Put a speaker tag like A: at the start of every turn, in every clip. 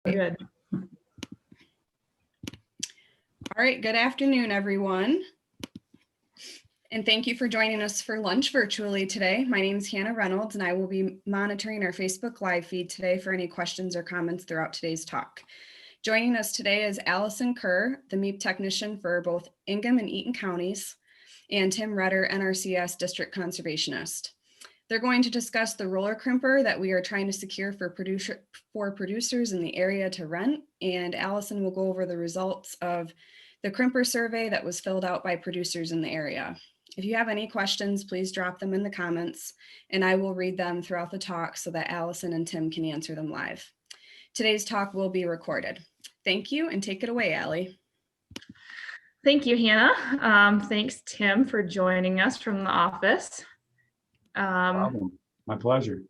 A: Good.
B: All right, good afternoon, everyone. And thank you for joining us for lunch virtually today. My name is Hannah Reynolds, and I will be monitoring our Facebook Live feed today for any questions or comments throughout today's talk. Joining us today is Allison Kerr, the MAEAP Technician for both Ingham and Eaton counties, and Tim Redder, NRCS District Conservationist. They're going to discuss the roller crimper that we are trying to secure for producers in the area to rent, and Allison will go over the results of the crimper survey that was filled out by producers in the area. If you have any questions, please drop them in the comments, and I will read them throughout the talk so that Allison and Tim can answer them live. Today's talk will be recorded. Thank you, and take it away, Allie.
A: Thank you, Hannah. Thanks, Tim, for joining us from the office.
C: My pleasure.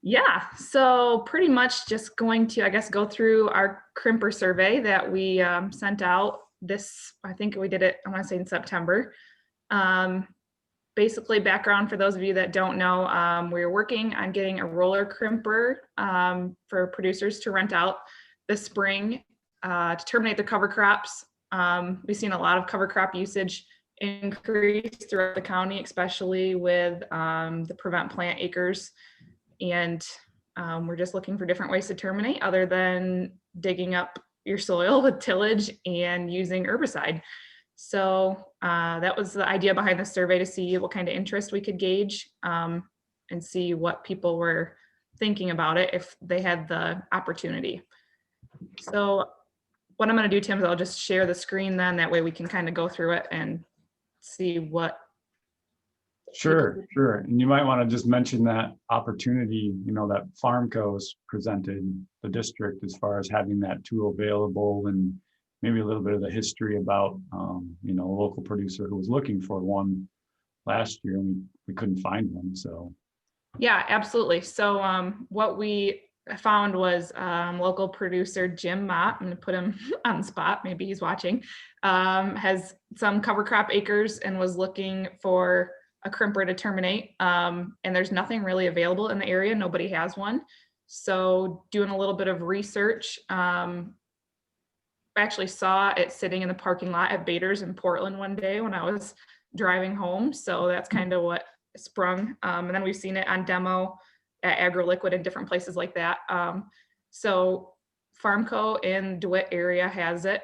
A: Yeah, so pretty much just going to, I guess, go through our crimper survey that we sent out this, I think we did it, I want to say in September. Basically, background for those of you that don't know, we're working on getting a roller crimper for producers to rent out this spring to terminate the cover crops. We've seen a lot of cover crop usage increase throughout the county, especially with the prevent plant acres. And we're just looking for different ways to terminate other than digging up your soil with tillage and using herbicide. So that was the idea behind the survey, to see what kind of interest we could gauge and see what people were thinking about it if they had the opportunity. So what I'm going to do, Tim, is I'll just share the screen then. That way we can kind of go through it and see what.
C: Sure. And you might want to just mention that opportunity, that Farmco's presented the district as far as having that tool available, and maybe a little bit of the history about, a local producer who was looking for one last year, and we couldn't find one. So.
A: Yeah, absolutely. So what we found was local producer Jim Mott, I'm going to put him on the spot, maybe he's watching, has some cover crop acres and was looking for a crimper to terminate. And there's nothing really available in the area. Nobody has one. So doing a little bit of research, I actually saw it sitting in the parking lot at Bader's in Portland one day when I was driving home. So that's kind of what sprung. And then we've seen it on demo at AgroLiquid and different places like that. So Farmco in DeWitt area has it.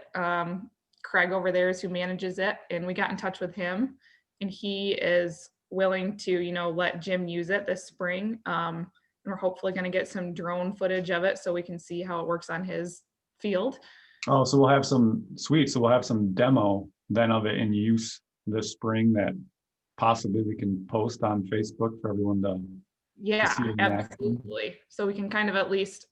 A: Craig over there is who manages it, and we got in touch with him, and he is willing to, let Jim use it this spring. And we're hopefully going to get some drone footage of it so we can see how it works on his field.
C: Oh, so we'll have some demo then of it in use this spring that possibly we can post on Facebook for everyone to.
A: Yeah, absolutely. So we can kind of, at least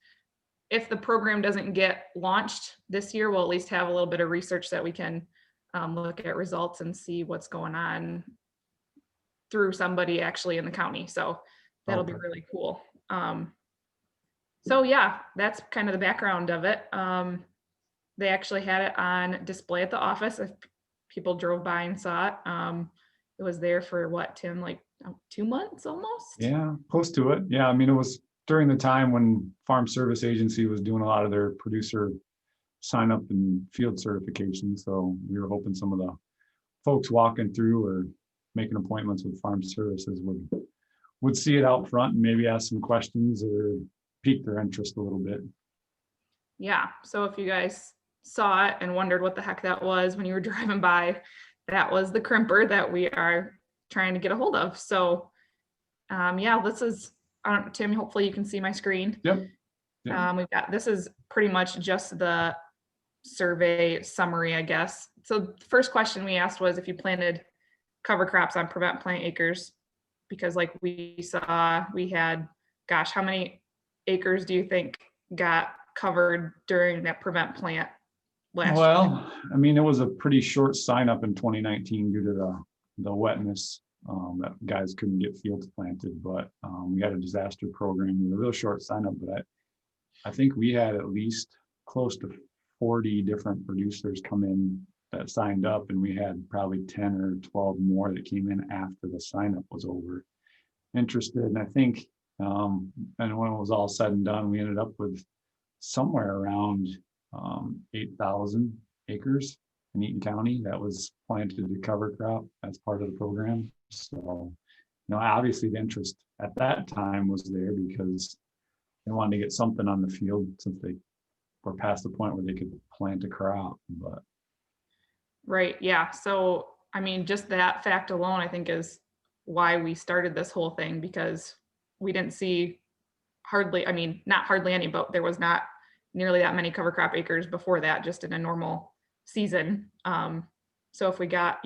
A: if the program doesn't get launched this year, we'll at least have a little bit of research that we can look at results and see what's going on through somebody actually in the county. So that'll be really cool. So yeah, that's kind of the background of it. They actually had it on display at the office. If people drove by and saw it, it was there for what, Tim, like 2 months almost?
C: Yeah, close to it. Yeah, it was during the time when Farm Service Agency was doing a lot of their producer sign up and field certification. So we were hoping some of the folks walking through or making appointments with Farm Services would see it out front and maybe ask some questions or pique their interest a little bit.
A: Yeah, so if you guys saw it and wondered what the heck that was when you were driving by, that was the crimper that we are trying to get a hold of. So yeah, this is, Tim, hopefully you can see my screen.
C: Yep.
A: This is pretty much just the survey summary, I guess. So the first question we asked was if you planted cover crops on prevent plant acres, because like we saw, we had, gosh, how many acres do you think got covered during that prevent plant last year?
C: Well, it was a pretty short sign up in 2019 due to the wetness that guys couldn't get fields planted, but we had a disaster program with a real short sign up, but I think we had at least close to 40 different producers come in that signed up, and we had probably 10 or 12 more that came in after the sign up was over interested. And I think and when it was all said and done, we ended up with somewhere around 8,000 acres in Eaton County that was planted to cover crop as part of the program. So, obviously the interest at that time was there because they wanted to get something on the field since they were past the point where they could plant a crop. But
A: Right, yeah. So, I mean, just that fact alone, I think is why we started this whole thing, because we didn't see hardly, I mean, not hardly any, but there was not nearly that many cover crop acres before that, just in a normal season. So if we got,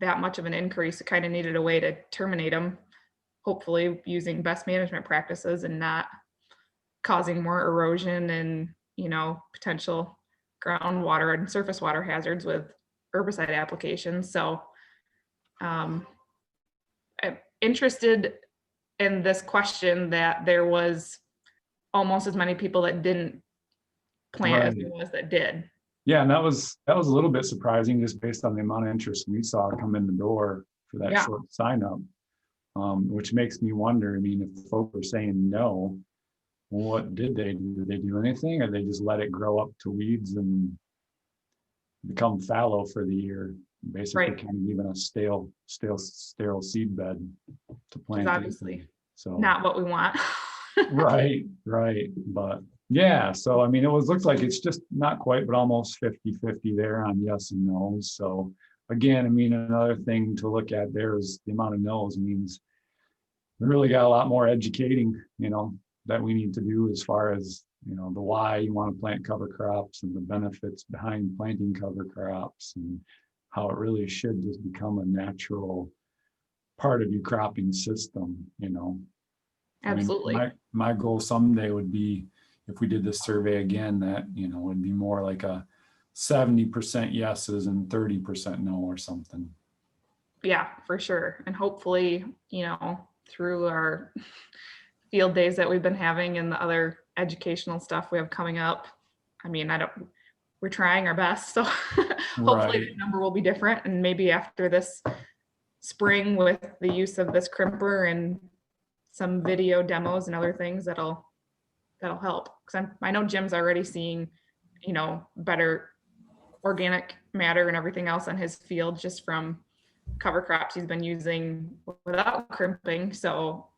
A: that much of an increase, it kind of needed a way to terminate them, hopefully using best management practices and not causing more erosion and, potential groundwater and surface water hazards with herbicide applications. So I'm interested in this question that there was almost as many people that didn't plant as there was that did.
C: Yeah, and that was a little bit surprising just based on the amount of interest we saw come in the door for that short sign up, which makes me wonder, I mean, if folks were saying no, what did they do? Did they do anything, or they just let it grow up to weeds and become fallow for the year, basically kind of even a sterile seed bed to plant?
A: Obviously
C: so
A: not what we want.
C: right. But yeah, so I mean, looks like it's just not quite, but almost 50-50 there on yes and no. So again, I mean, another thing to look at there is the amount of no's means we really got a lot more educating, that we need to do as far as, the why you want to plant cover crops and the benefits behind planting cover crops and how it really should just become a natural part of your cropping system,
A: Absolutely.
C: I mean, my goal someday would be, if we did this survey again, that, would be more like a 70% yeses and 30% no or something.
A: Yeah, for sure. And hopefully, through our field days that we've been having and the other educational stuff we have coming up, I mean, we're trying our best. So hopefully the number will be different. And maybe after this spring with the use of this crimper and some video demos and other things, that'll help. Because I know Jim's already seeing, better organic matter and everything else on his field just from cover crops he's been using without crimping. So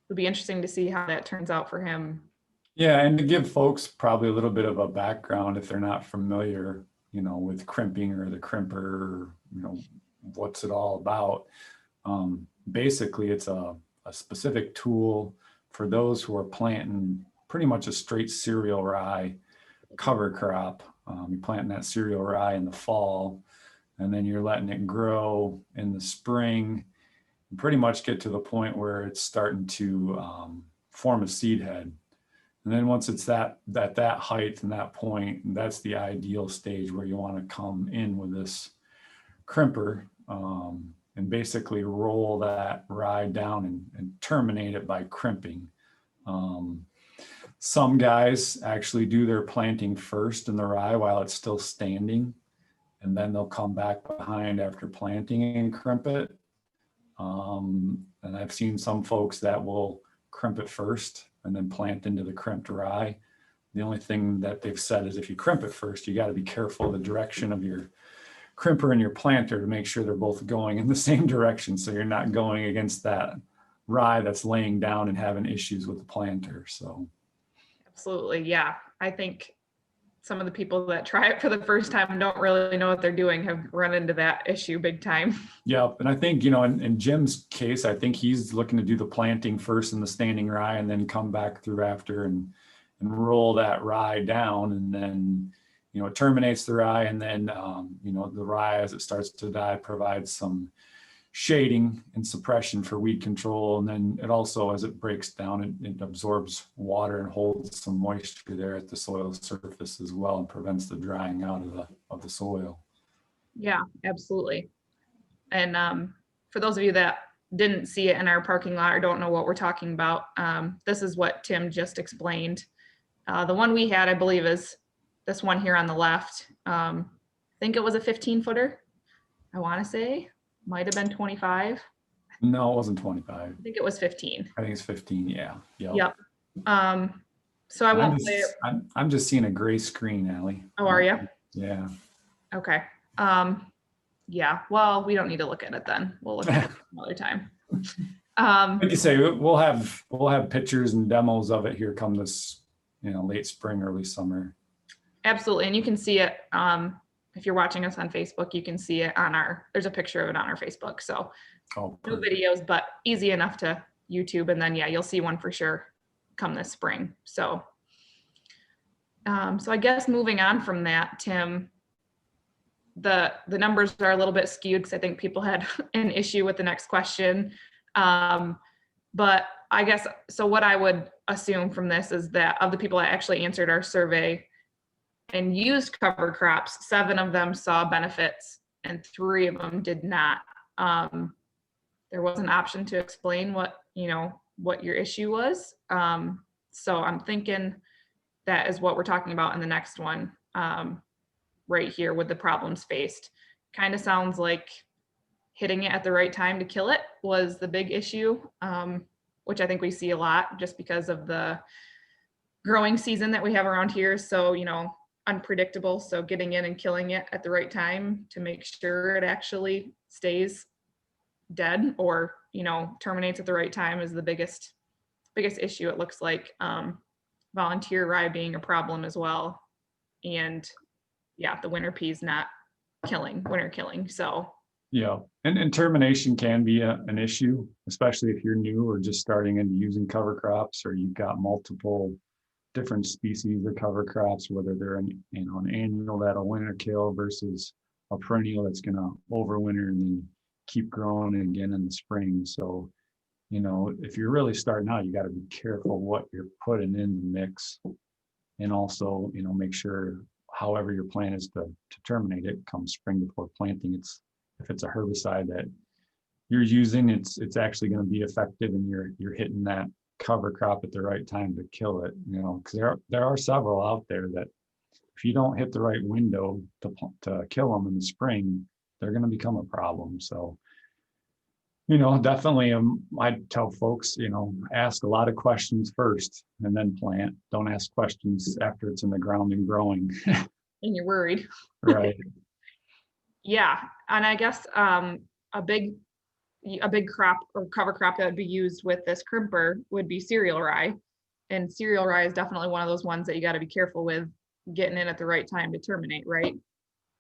A: it'll be interesting to see how that turns out for him.
C: Yeah, and to give folks probably a little bit of a background if they're not familiar, with crimping or the crimper, what's it all about. Basically, it's a specific tool for those who are planting pretty much a straight cereal rye cover crop. You're planting that cereal rye in the fall, and then you're letting it grow in the spring and pretty much get to the point where it's starting to form a seed head. And then once it's at that height and that point, that's the ideal stage where you want to come in with this crimper and basically roll that rye down and terminate it by crimping. Some guys actually do their planting first in the rye while it's still standing, and then they'll come back behind after planting and crimp it. And I've seen some folks that will crimp it first and then plant into the crimped rye. The only thing that they've said is if you crimp it first, you got to be careful of the direction of your crimper and your planter to make sure they're both going in the same direction, so you're not going against that rye that's laying down and having issues with the planter. So
A: absolutely, yeah. I think some of the people that try it for the first time and don't really know what they're doing have run into that issue big time.
C: Yeah, and I think, in Jim's case, I think he's looking to do the planting first in the standing rye and then come back through after and roll that rye down, and then, it terminates the rye, and then, the rye as it starts to die provides some shading and suppression for weed control. And then it also, as it breaks down, it absorbs water and holds some moisture there at the soil surface as well and prevents the drying out of the soil.
A: Yeah, absolutely. And for those of you that didn't see it in our parking lot or don't know what we're talking about, this is what Tim just explained. The one we had, I believe, is this one here on the left. I think it was a 15-footer, I want to say. Might have been 25.
C: No, it wasn't 25.
A: I think it was 15.
C: I think it's 15. Yeah.
A: Yep. So I won't play it.
C: I'm just seeing a gray screen, Allie.
A: Oh, are you?
C: Yeah.
A: Okay. Yeah, well, we don't need to look at it then. We'll look at it another time.
C: Like you say, we'll have pictures and demos of it here come this, late spring, early summer.
A: Absolutely. And you can see it. If you're watching us on Facebook, you can see it there's a picture of it on our Facebook. So no videos, but easy enough to YouTube. And then, yeah, you'll see one for sure come this spring. So, so I guess moving on from that, Tim, the numbers are a little bit skewed because I think people had an issue with the next question. But I guess, so what I would assume from this is that of the people that actually answered our survey and used cover crops, 7 of them saw benefits and 3 of them did not. There was an option to explain what your issue was. So I'm thinking that is what we're talking about in the next one, right here with the problems faced. Kind of sounds like hitting it at the right time to kill it was the big issue, which I think we see a lot just because of the growing season that we have around here. So, unpredictable. So getting in and killing it at the right time to make sure it actually stays dead or, terminates at the right time is the biggest issue. It looks like volunteer rye being a problem as well. And yeah, the winter peas not winter killing. So
C: yeah, and termination can be an issue, especially if you're new or just starting into using cover crops, or you've got multiple different species of cover crops, whether they're an annual that'll winter kill versus a perennial that's going to overwinter and then keep growing again in the spring. So, if you're really starting out, you got to be careful what you're putting in the mix, and also, make sure however your plan is to terminate it come spring before planting. If it's a herbicide that you're using, it's actually going to be effective, and you're hitting that cover crop at the right time to kill it. Because there are several out there that if you don't hit the right window to kill them in the spring, they're going to become a problem. So, definitely, I tell folks, ask a lot of questions first and then plant. Don't ask questions after it's in the ground and growing.
A: And you're worried.
C: Right.
A: Yeah, and I guess a big crop or cover crop that would be used with this crimper would be cereal rye. And cereal rye is definitely one of those ones that you got to be careful with getting in at the right time to terminate, right?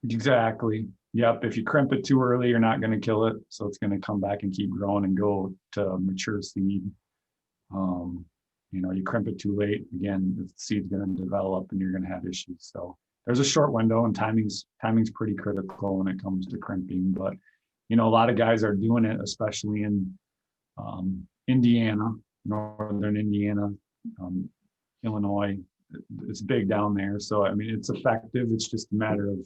C: Exactly. Yep. If you crimp it too early, you're not going to kill it. So it's going to come back and keep growing and go to mature seed. You crimp it too late, again, the seed's going to develop and you're going to have issues. So there's a short window, and timing's pretty critical when it comes to crimping. But, a lot of guys are doing it, especially in Indiana, northern Indiana, Illinois. It's big down there. So, it's effective. It's just a matter of,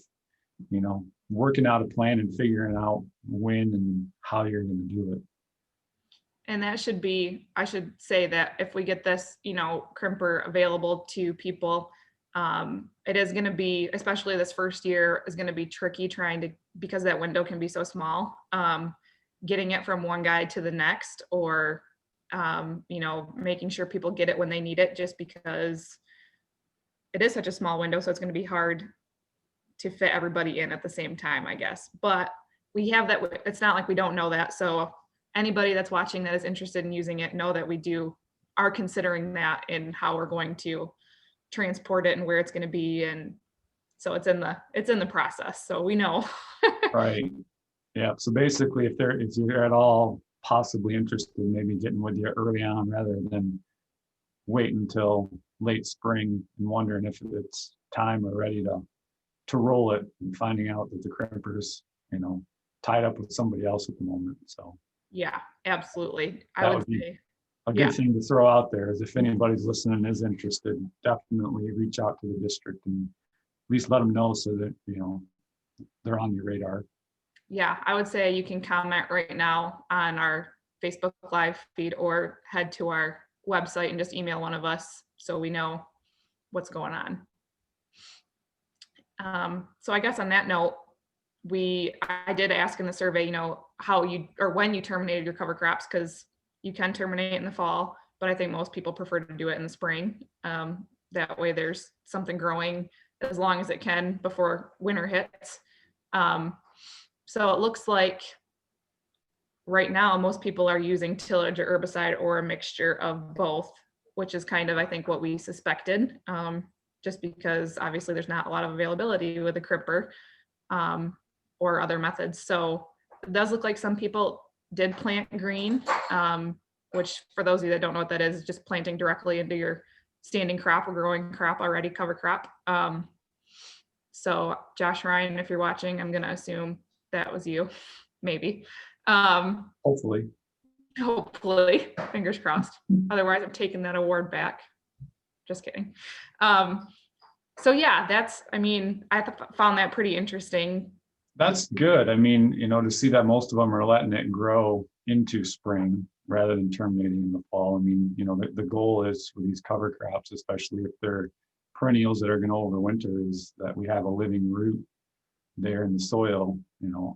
C: working out a plan and figuring out when and how you're going to do it.
A: And that should be, I should say that if we get this, crimper available to people, it is going to be, especially this first year, is going to be tricky because that window can be so small, getting it from one guy to the next, or, making sure people get it when they need it, just because it is such a small window. So it's going to be hard to fit everybody in at the same time, I guess. But we have that. It's not like we don't know that. So anybody that's watching that is interested in using it, know that we are considering that in how we're going to transport it and where it's going to be. And so it's in the process. So we know.
C: Right. Yeah. So basically, if you're at all possibly interested in maybe getting with you early on rather than wait until late spring and wondering if it's time or ready to roll it, and finding out that the crimper's, tied up with somebody else at the moment. So
A: yeah, absolutely.
C: I would say a good thing to throw out there is, if anybody's listening is interested, definitely reach out to the district and at least let them know so that, they're on your radar.
A: Yeah, I would say you can comment right now on our Facebook Live feed, or head to our website and just email one of us so we know what's going on. So I guess on that note, I did ask in the survey, how you or when you terminated your cover crops, because you can terminate in the fall, but I think most people prefer to do it in the spring. That way there's something growing as long as it can before winter hits. So it looks like right now, most people are using tillage or herbicide or a mixture of both, which is kind of, I think, what we suspected, just because obviously there's not a lot of availability with a crimper or other methods. So it does look like some people did plant green, which for those of you that don't know what that is just planting directly into your standing crop or growing crop already, cover crop. So Josh Ryan, if you're watching, I'm gonna assume that was you, maybe.
C: Hopefully.
A: Hopefully, fingers crossed. Otherwise, I'm taking that award back. Just kidding. So yeah, I found that pretty interesting.
C: That's good. I mean, to see that most of them are letting it grow into spring rather than terminating in the fall. I mean, the goal is for these cover crops, especially if they're perennials that are going to overwinter, is that we have a living root there in the soil,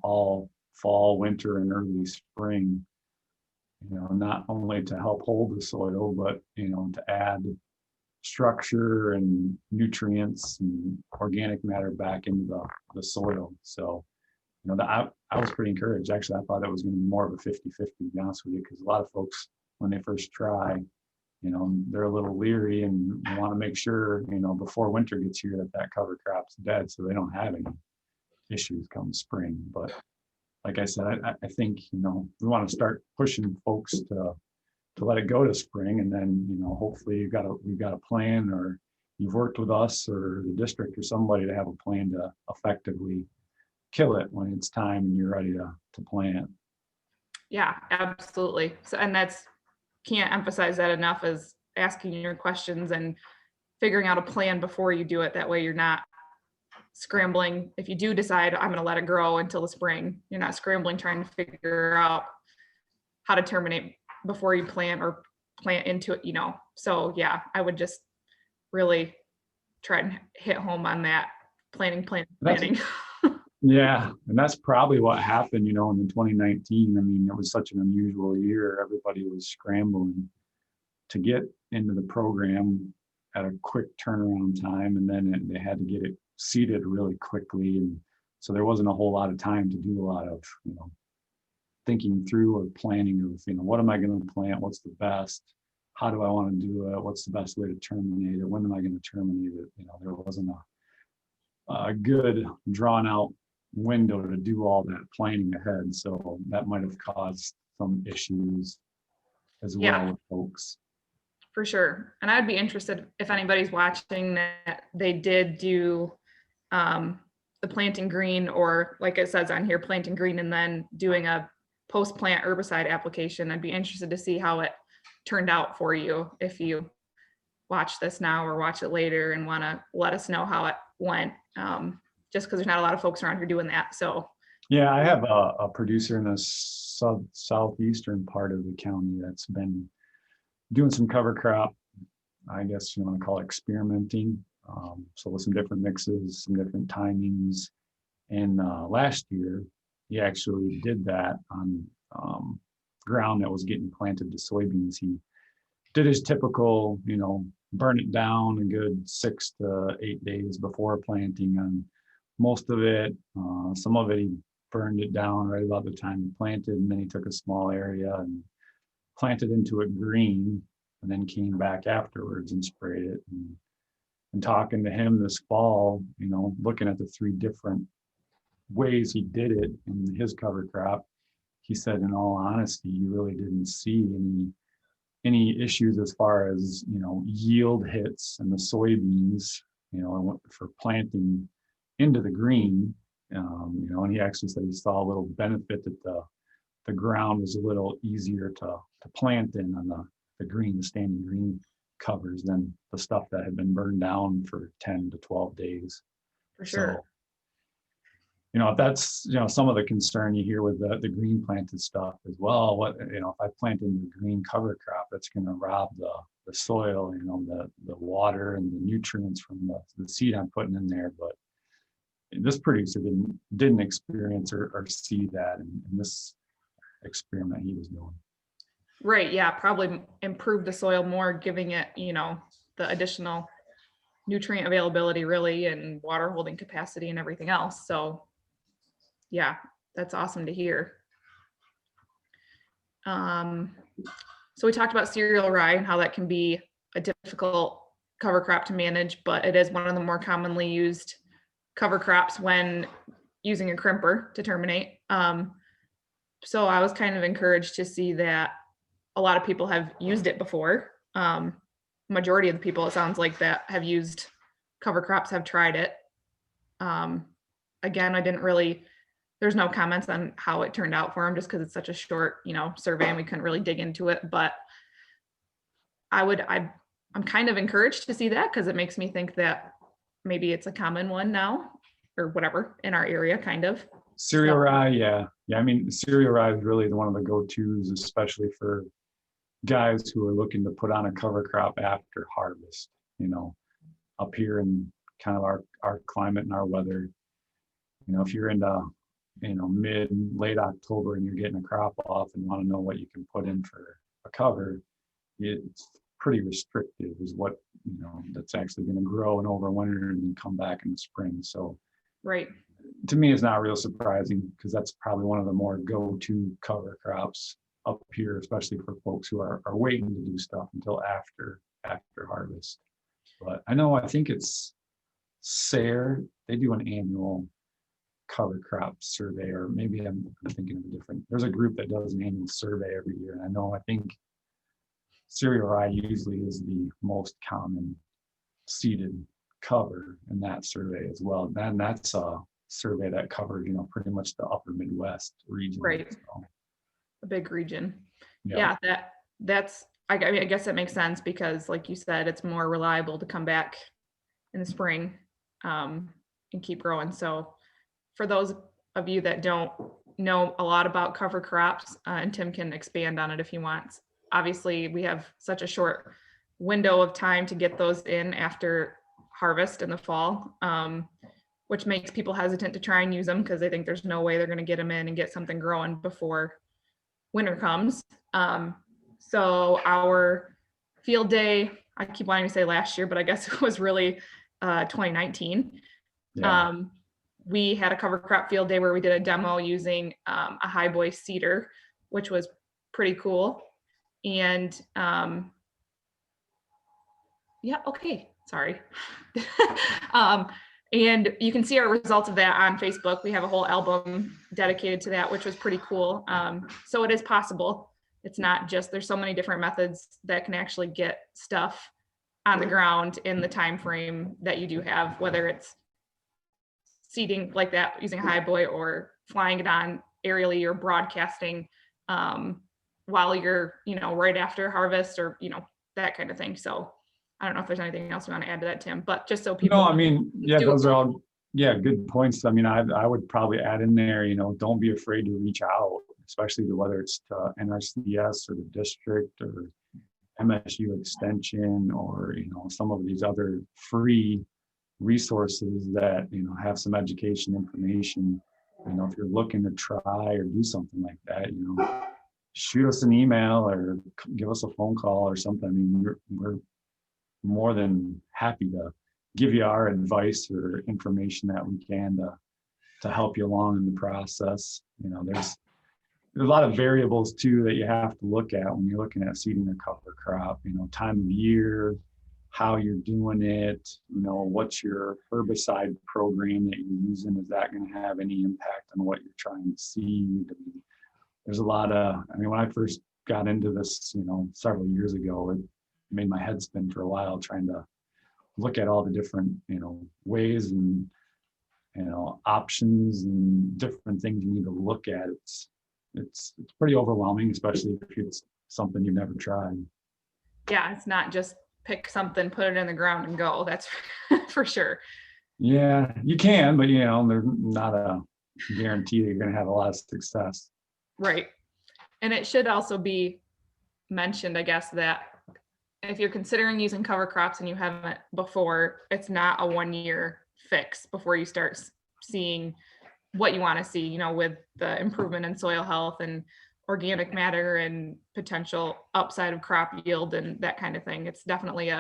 C: all fall, winter, and early spring, not only to help hold the soil, but, to add structure and nutrients and organic matter back into the soil. So, I was pretty encouraged. Actually, I thought it was going to be more of a 50-50, to be honest with you, because a lot of folks, when they first try, they're a little leery and want to make sure, before winter gets here that cover crop's dead so they don't have any issues come spring. But like I said, I think, we want to start pushing folks to let it go to spring, and then, hopefully we've got a plan, or you've worked with us or the district or somebody to have a plan to effectively kill it when it's time and you're ready to plant.
A: Yeah, absolutely. So, and can't emphasize that enough, as asking your questions and figuring out a plan before you do it. That way you're not scrambling. If you do decide I'm going to let it grow until the spring, you're not scrambling trying to figure out how to terminate before you plant or plant into it, So yeah, I would just really try and hit home on that planning.
C: Yeah, and that's probably what happened, in the 2019. I mean, it was such an unusual year. Everybody was scrambling to get into the program at a quick turnaround time, and then they had to get it seeded really quickly. And so there wasn't a whole lot of time to do a lot of, thinking through or planning of, what am I going to plant? What's the best? How do I want to do it? What's the best way to terminate it? When am I going to terminate it? There wasn't a good drawn out window to do all that planning ahead. So that might have caused some issues as well with folks.
A: For sure. And I'd be interested if anybody's watching that they did do the planting green, or like it says on here, planting green and then doing a post-plant herbicide application. I'd be interested to see how it turned out for you if you watch this now or watch it later and want to let us know how it went. Just because there's not a lot of folks around here doing that. So
C: yeah, I have a producer in the southeastern part of the county that's been doing some cover crop, I guess you want to call it experimenting. So with some different mixes, some different timings. And last year, he actually did that on ground that was getting planted to soybeans. He did his typical, burn it down a good 6 to 8 days before planting on most of it. Some of it he burned it down right about the time he planted, and then he took a small area and planted into it green, and then came back afterwards and sprayed it. And talking to him this fall, looking at the 3 different ways he did it in his cover crop, he said, in all honesty, you really didn't see any issues as far as, yield hits in the soybeans, for planting into the green, and he actually said he saw a little benefit that the ground was a little easier to plant in on the green, the standing green covers than the stuff that had been burned down for 10 to 12 days.
A: For sure.
C: So, if that's, some of the concern you hear with the green planted stuff as well, what, if I plant in the green cover crop, that's going to rob the soil, the water and the nutrients from the seed I'm putting in there. But this producer didn't experience or see that in this experiment he was doing.
A: Right. Yeah. Probably improve the soil more, giving it, the additional nutrient availability really, and water holding capacity and everything else. So yeah, that's awesome to hear. So we talked about cereal rye and how that can be a difficult cover crop to manage, but it is one of the more commonly used cover crops when using a crimper to terminate. So I was kind of encouraged to see that a lot of people have used it before. Majority of the people, it sounds like, that have used cover crops have tried it. Again, there's no comments on how it turned out for them, just because it's such a short, survey, and we couldn't really dig into it. But I'm kind of encouraged to see that, because it makes me think that maybe it's a common one now, or whatever, in our area, kind of.
C: Cereal rye, yeah. I mean, cereal rye is really one of the go-tos, especially for guys who are looking to put on a cover crop after harvest. Up here in kind of our climate and our weather, if you're into mid and late October and you're getting a crop off and want to know what you can put in for a cover, it's pretty restrictive is what that's actually going to grow and overwinter and then come back in the spring. So
A: right,
C: to me, it's not real surprising, because that's probably one of the more go-to cover crops up here, especially for folks who are waiting to do stuff until after harvest. But I think it's SARE, they do an annual cover crop survey, or maybe I'm thinking of a different, there's a group that does an annual survey every year. And I think cereal rye usually is the most common seeded cover in that survey as well. And that's a survey that covered, pretty much the upper Midwest region.
A: Right.
C: So,
A: a big region.
C: yeah.
A: That's I guess that makes sense, because like you said, it's more reliable to come back in the spring and keep growing. So for those of you that don't know a lot about cover crops, and Tim can expand on it if he wants. Obviously, we have such a short window of time to get those in after harvest in the fall, which makes people hesitant to try and use them, because they think there's no way they're going to get them in and get something growing before winter comes. So our field day, I keep wanting to say last year, but I guess it was really 2019.
C: Yeah.
A: We had a cover crop field day where we did a demo using a high boy seeder, which was pretty cool. And yeah, okay, sorry. And you can see our results of that on Facebook. We have a whole album dedicated to that, which was pretty cool. So it is possible. It's not just, there's so many different methods that can actually get stuff on the ground in the time frame that you do have, whether it's seeding like that using a high boy, or flying it on aerially, or broadcasting while you're, right after harvest, or, that kind of thing. So I don't know if there's anything else you want to add to that, Tim, but just so people.
C: No, I mean, yeah, those are all, good points. I mean, I would probably add in there, don't be afraid to reach out, especially to whether it's to NRCS or the district or MSU Extension, or, some of these other free resources that, have some education information. If you're looking to try or do something like that, shoot us an email or give us a phone call or something. I mean, we're more than happy to give you our advice or information that we can to help you along in the process. There's a lot of variables too that you have to look at when you're looking at seeding a cover crop. Time of year, how you're doing it, what's your herbicide program that you're using? Is that going to have any impact on what you're trying to seed? There's a lot of, when I first got into this, several years ago, it made my head spin for a while trying to look at all the different, ways and, options and different things you need to look at. It's pretty overwhelming, especially if it's something you've never tried.
A: Yeah, it's not just pick something, put it in the ground and go. That's for sure.
C: Yeah, you can, but there's not a guarantee that you're going to have a lot of success.
A: Right. And it should also be mentioned, I guess, that if you're considering using cover crops and you haven't before, it's not a 1-year fix before you start seeing what you want to see, with the improvement in soil health and organic matter and potential upside of crop yield and that kind of thing. It's definitely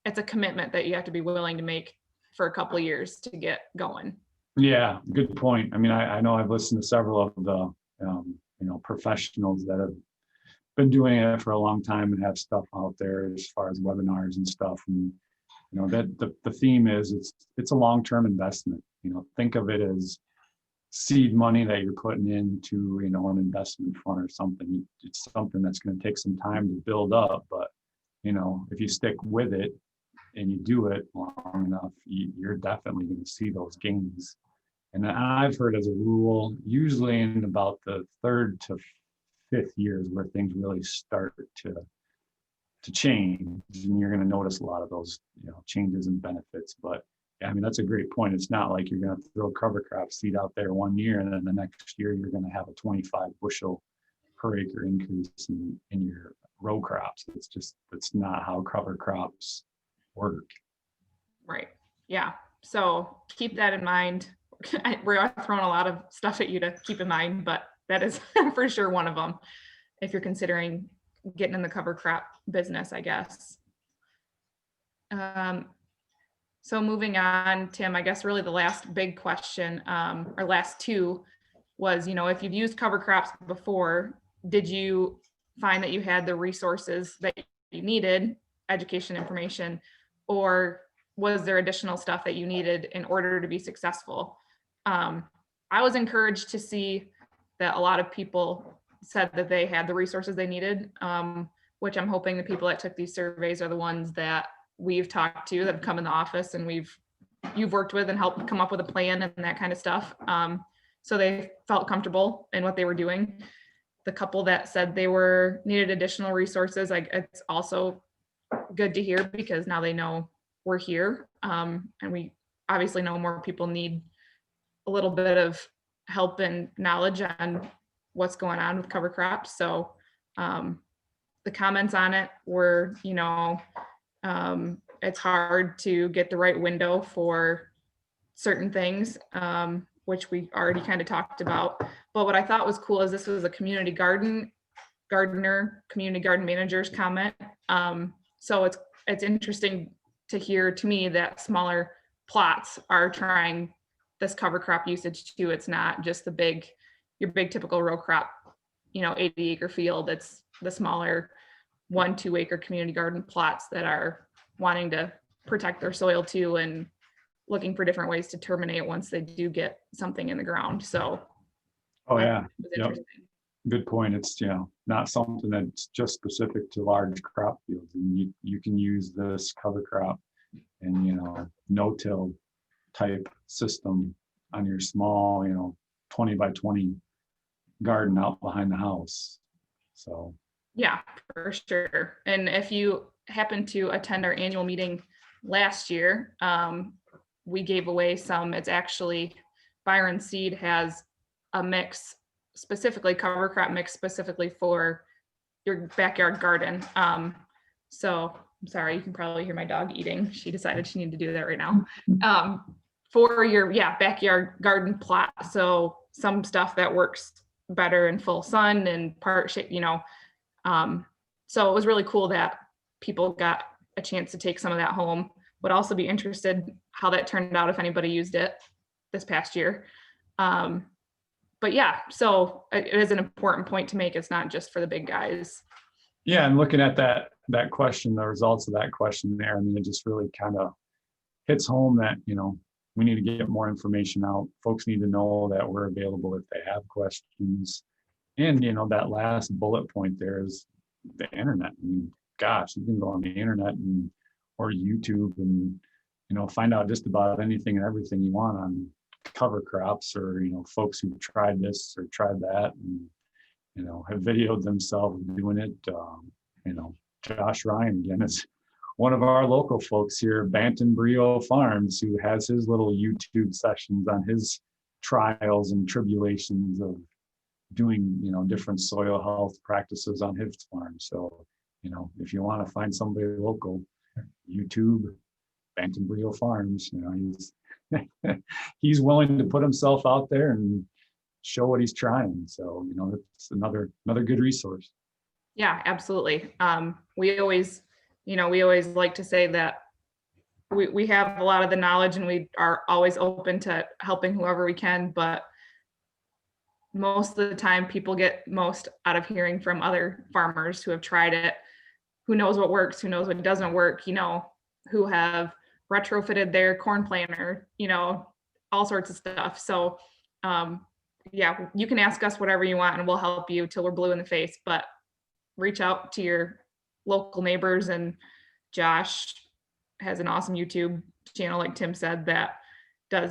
A: it's a commitment that you have to be willing to make for a couple of years to get going.
C: Yeah, good point. I mean, I know I've listened to several of the, professionals that have been doing it for a long time and have stuff out there as far as webinars and stuff. And, that the theme is it's a long-term investment. Think of it as seed money that you're putting into, an investment fund or something. It's something that's going to take some time to build up, but, if you stick with it and you do it long enough, you're definitely going to see those gains. And I've heard as a rule, usually in about the 3rd to 5th years where things really start to change, and you're going to notice a lot of those, changes and benefits. But I mean, that's a great point. It's not like you're going to throw cover crop seed out there one year and then the next year you're going to have a 25 bushel per acre increase in your row crops. That's not how cover crops work.
A: Right. Yeah. So keep that in mind. We're throwing a lot of stuff at you to keep in mind, but that is for sure one of them if you're considering getting in the cover crop business, I guess. So moving on, Tim, I guess really the last big question, or last two, was, if you've used cover crops before, did you find that you had the resources that you needed, education, information, or was there additional stuff that you needed in order to be successful? I was encouraged to see that a lot of people said that they had the resources they needed, which I'm hoping the people that took these surveys are the ones that we've talked to, that have come in the office and you've worked with and helped come up with a plan and that kind of stuff. So they felt comfortable in what they were doing. The couple that said they needed additional resources, it's also good to hear because now they know we're here. And we obviously know more people need a little bit of help and knowledge on what's going on with cover crops. So the comments on it were, it's hard to get the right window for certain things, which we already kind of talked about. But what I thought was cool is this was a community garden manager's comment. So it's interesting to hear, to me, that smaller plots are trying this cover crop usage too. It's not just your big typical row crop, 80 acre field. It's the smaller 1-2 acre community garden plots that are wanting to protect their soil too and looking for different ways to terminate once they do get something in the ground. So
C: yeah, yep. Good point. It's not something that's just specific to large crop fields. And you can use this cover crop and no-till type system on your small 20 by 20 garden out behind the house. So
A: yeah, for sure. And if you happen to attend our annual meeting last year, we gave away some. It's actually Byron Seed has a mix, specifically cover crop mix specifically for your backyard garden. So I'm sorry, you can probably hear my dog eating. She decided she needed to do that right now. For your backyard garden plot. So some stuff that works better in full sun and part shade, so it was really cool that people got a chance to take some of that home. Would also be interested how that turned out if anybody used it this past year. But yeah, so it is an important point to make. It's not just for the big guys.
C: Yeah, and looking at that question, the results of that question there, I mean, it just really kind of hits home that, we need to get more information out. Folks need to know that we're available if they have questions. And, that last bullet point there is the internet. I mean, gosh, you can go on the internet or YouTube and, find out just about anything and everything you want on cover crops or, folks who've tried this or tried that and, have videoed themselves doing it. Josh Ryan, again, is one of our local folks here, Banton Brio Farms, who has his little YouTube sessions on his trials and tribulations of doing, different soil health practices on his farm. So, if you want to find somebody local, YouTube, Banton Brio Farms, he's willing to put himself out there and show what he's trying. So, it's another good resource.
A: Yeah, absolutely. We always like to say that we have a lot of the knowledge and we are always open to helping whoever we can, but most of the time people get most out of hearing from other farmers who have tried it, who knows what works, who knows what doesn't work, who have retrofitted their corn planter, all sorts of stuff. So yeah, you can ask us whatever you want and we'll help you till we're blue in the face, but reach out to your local neighbors. And Josh has an awesome YouTube channel, like Tim said,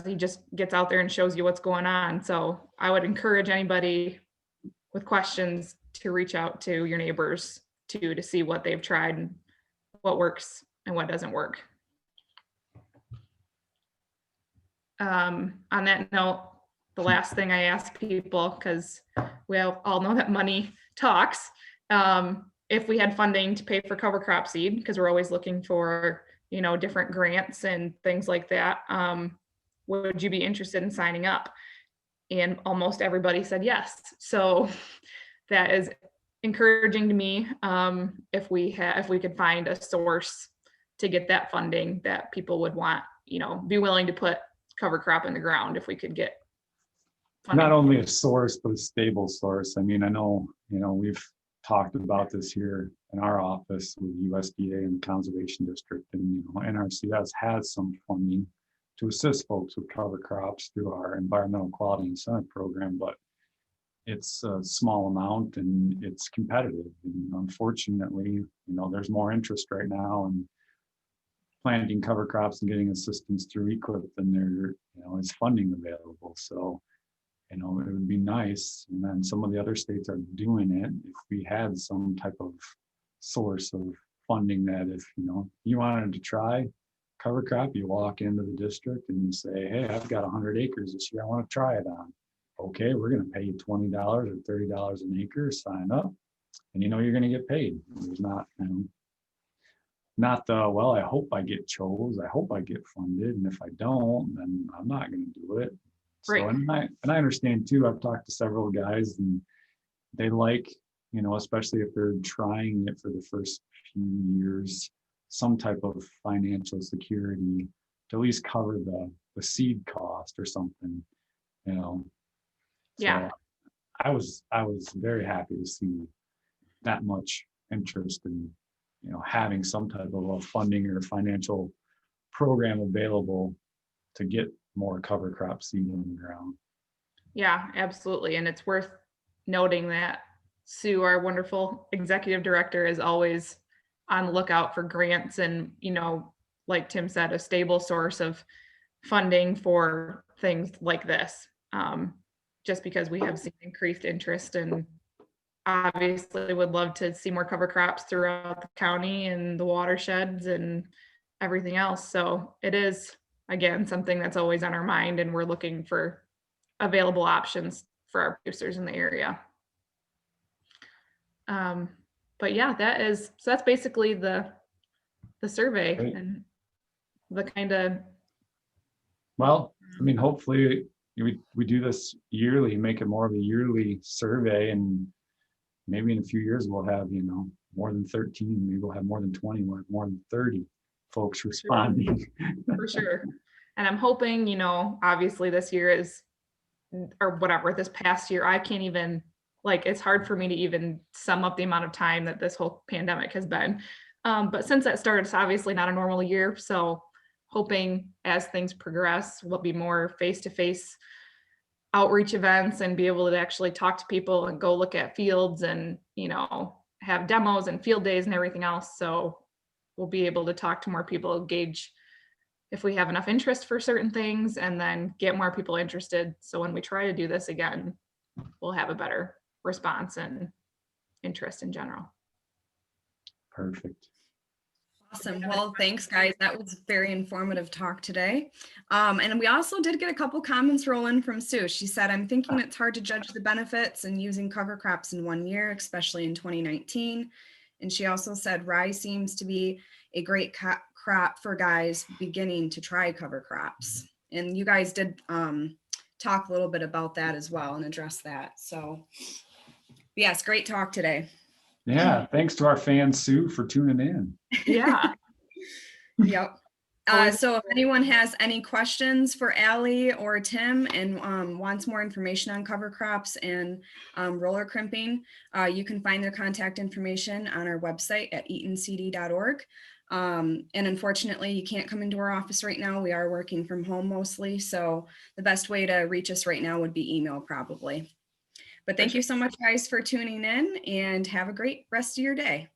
A: he just gets out there and shows you what's going on. So I would encourage anybody with questions to reach out to your neighbors to see what they've tried and what works and what doesn't work. On that note, the last thing I ask people, because we all know that money talks, if we had funding to pay for cover crop seed, because we're always looking for, different grants and things like that, would you be interested in signing up? And almost everybody said yes. So that is encouraging to me. If we could find a source to get that funding that people would want, be willing to put cover crop in the ground if we could get funding.
C: Not only a source, but a stable source. I mean, I know, we've talked about this here in our office with USDA and the Conservation District, and NRCS has some funding to assist folks with cover crops through our environmental quality incentive program, but it's a small amount and it's competitive. And unfortunately, there's more interest right now in planting cover crops and getting assistance through EQIP than there, is funding available. So, it would be nice. And then some of the other states are doing it. If we had some type of source of funding that if, you wanted to try cover crop, you walk into the district and you say, hey, I've got 100 acres this year, I want to try it on. Okay, we're going to pay you $20 or $30 an acre, sign up, and you're going to get paid. There's not, well, I hope I get chose, I hope I get funded, and if I don't, then I'm not going to do it.
A: Right.
C: So, and I understand too, I've talked to several guys and they like, especially if they're trying it for the first few years, some type of financial security to at least cover the seed cost or something,
A: Yeah.
C: So I was very happy to see that much interest in, having some type of a funding or financial program available to get more cover crop seed in the ground.
A: Yeah, absolutely. And it's worth noting that Sue, our wonderful executive director, is always on the lookout for grants and, like Tim said, a stable source of funding for things like this. Just because we have seen increased interest and obviously would love to see more cover crops throughout the county and the watersheds and everything else. So it is, again, something that's always on our mind, and we're looking for available options for our producers in the area. But yeah, that's basically the survey. Great. And the kind of,
C: well, I mean, hopefully we do this yearly, make it more of a yearly survey, and maybe in a few years we'll have, more than 13, maybe we'll have more than 20, we'll have more than 30 folks responding.
A: For sure. And I'm hoping, obviously this year is, or whatever, this past year, I can't even, it's hard for me to even sum up the amount of time that this whole pandemic has been. But since that started, it's obviously not a normal year. So hoping as things progress, we'll be more face-to-face outreach events and be able to actually talk to people and go look at fields and, have demos and field days and everything else. So we'll be able to talk to more people, gauge if we have enough interest for certain things, and then get more people interested. So when we try to do this again, we'll have a better response and interest in general.
C: Perfect.
B: Awesome. Well, thanks, guys. That was very informative talk today. And we also did get a couple comments rolling from Sue. She said, I'm thinking it's hard to judge the benefits in using cover crops in 1 year, especially in 2019. And she also said, rye seems to be a great crop for guys beginning to try cover crops. And you guys did talk a little bit about that as well and address that. So yes, great talk today.
C: Yeah, thanks to our fan Sue for tuning in.
A: Yeah.
B: Yep. So if anyone has any questions for Allie or Tim and wants more information on cover crops and roller crimping, you can find their contact information on our website at eatoncd.org. And unfortunately, you can't come into our office right now. We are working from home mostly. So the best way to reach us right now would be email probably. But thank you so much, guys, for tuning in, and have a great rest of your day.